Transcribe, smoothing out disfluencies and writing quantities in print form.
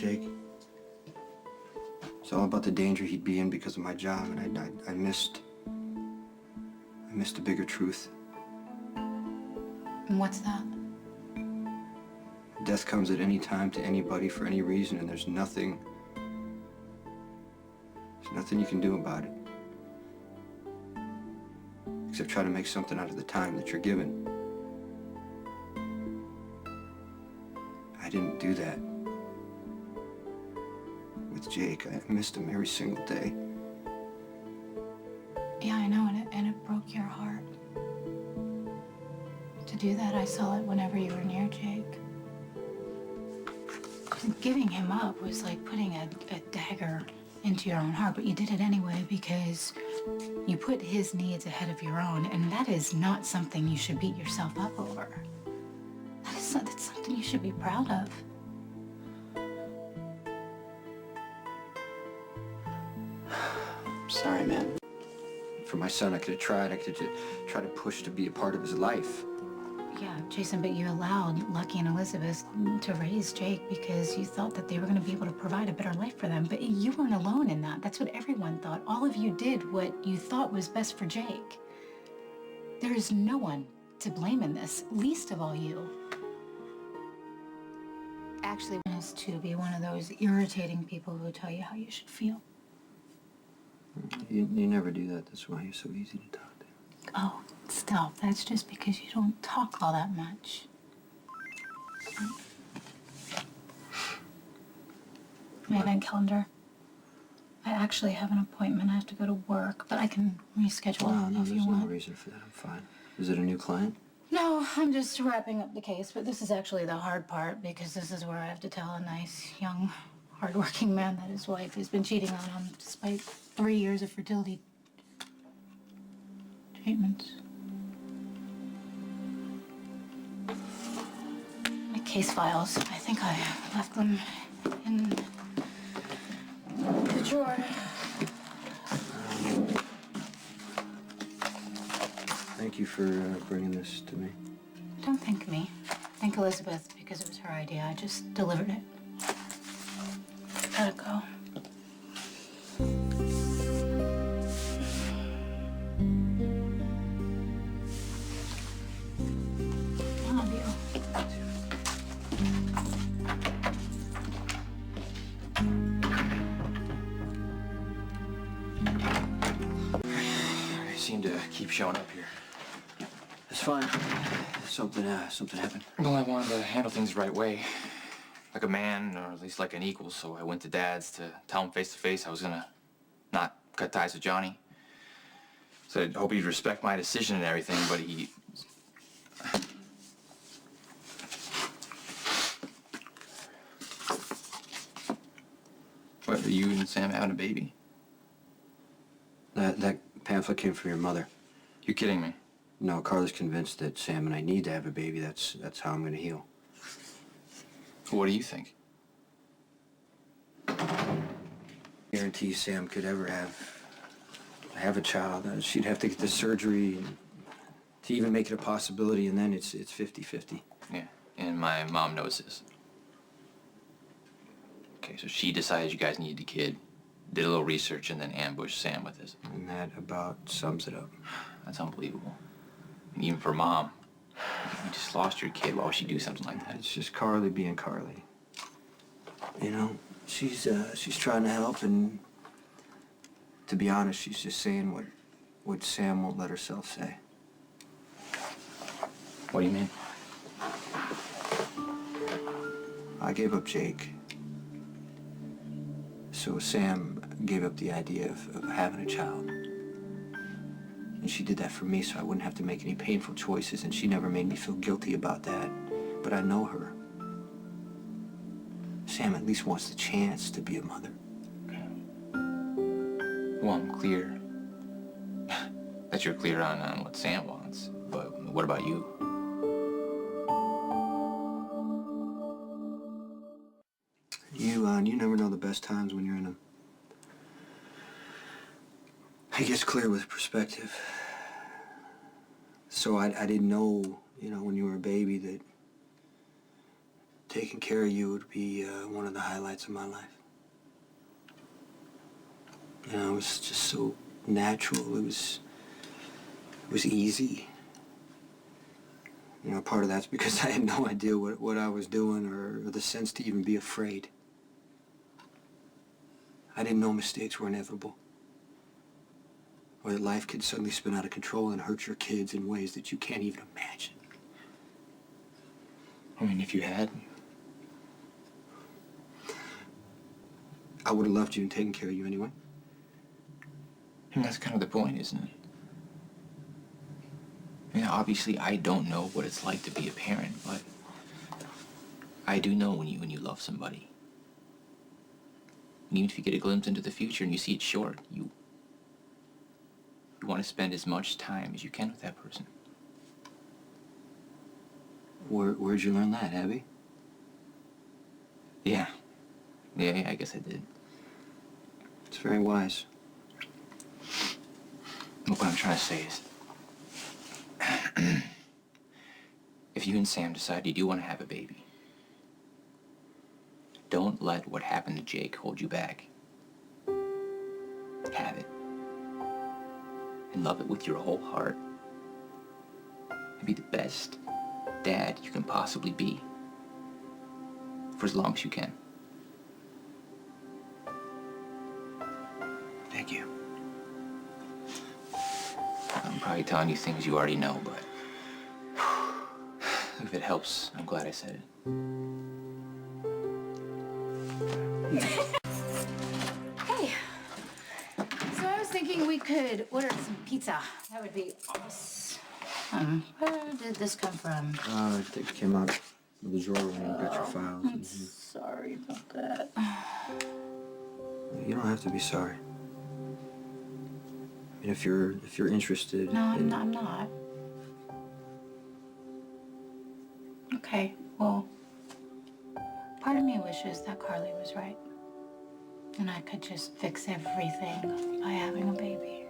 Jake. It's all about the danger he'd be in because of my job, and I missed a bigger truth. And what's that? Death comes at any time to anybody for any reason, and there's nothing you can do about it. Except try to make something out of the time that you're given. I didn't do that. With Jake, I missed him every single day. Yeah, I know, and it broke your heart. To do that, I saw it whenever you were near Jake. Giving him up was like putting a dagger into your own heart, but you did it anyway because you put his needs ahead of your own, and that is not something you should beat yourself up over. That's something you should be proud of. Sorry, man. For my son, I could have tried. I could have tried to push to be a part of his life. Yeah, Jason, but you allowed Lucky and Elizabeth to raise Jake because you thought that they were going to be able to provide a better life for them. But you weren't alone in that. That's what everyone thought. All of you did what you thought was best for Jake. There is no one to blame in this, least of all you. Actually, is to be one of those irritating people who tell you how you should feel. You never do that. That's why you're so easy to talk to. Oh, stop. That's just because you don't talk all that much. My event calendar. I actually have an appointment. I have to go to work, but I can reschedule No, if you there's want. no reason for that. I'm fine. Is it a new client? No, I'm just wrapping up the case, but this is actually the hard part because this is where I have to tell a nice, young, hardworking man that his wife has been cheating on him despite 3 years of fertility treatments. My case files. I think I left them in the drawer. Thank you for bringing this to me. Don't thank me. Thank Elizabeth because it was her idea. I just delivered it. Gotta go. I love you. You seem to keep showing up here. It's fine. Something happened. Well, I wanted to handle things the right way. Like a man, or at least like an equal, so I went to Dad's to tell him face to face I was gonna not cut ties with Johnny. So I hope he'd respect my decision and everything, but he... What, are you and Sam having a baby? That pamphlet came from your mother. You're kidding me. No, Carla's convinced that Sam and I need to have a baby. That's how I'm gonna heal. What do you think? Guarantee Sam could ever have a child. She'd have to get the surgery to even make it a possibility, and then it's 50-50. Yeah, and my mom knows this. Okay, so she decided you guys needed a kid, did a little research, and then ambushed Sam with this. And that about sums it up. That's unbelievable. And even for Mom, you just lost your kid. Why would she do something like that? It's just Carly being Carly. You know, she's trying to help, and to be honest, she's just saying what Sam won't let herself say. What do you mean? I gave up Jake. So Sam gave up the idea of having a child. And she did that for me so I wouldn't have to make any painful choices, and she never made me feel guilty about that. But I know her. Sam at least wants the chance to be a mother. Okay. Well, I'm clear that you're clear on what Sam wants. But what about you? You never know the best times when you're in them. It gets clear with perspective. So I didn't know, when you were a baby that taking care of you would be one of the highlights of my life. You know, it was just so natural. It was easy. You know, part of that's because I had no idea what I was doing or the sense to even be afraid. I didn't know mistakes were inevitable. Or that life could suddenly spin out of control and hurt your kids in ways that you can't even imagine. I mean, if you had... I would have loved you and taken care of you anyway. And that's kind of the point, isn't it? I mean, obviously, I don't know what it's like to be a parent, but I do know when you love somebody. And even if you get a glimpse into the future and you see it short, you want to spend as much time as you can with that person. Where'd you learn that, Abby? Yeah, I guess I did. It's very wise. Look, what I'm trying to say is, if you and Sam decide you do want to have a baby, don't let what happened to Jake hold you back. Have it. And love it with your whole heart. And be the best dad you can possibly be. For as long as you can. Thank you. I'm probably telling you things you already know, but if it helps, I'm glad I said it. Hey, so I was thinking we could order some pizza. That would be awesome. Where did this come from? I think it came out of the drawer when you got your files. I'm sorry about that. You don't have to be sorry. I mean, if you're interested. No, I'm not. Okay, well, part of me wishes that Carly was right. And I could just fix everything by having a baby.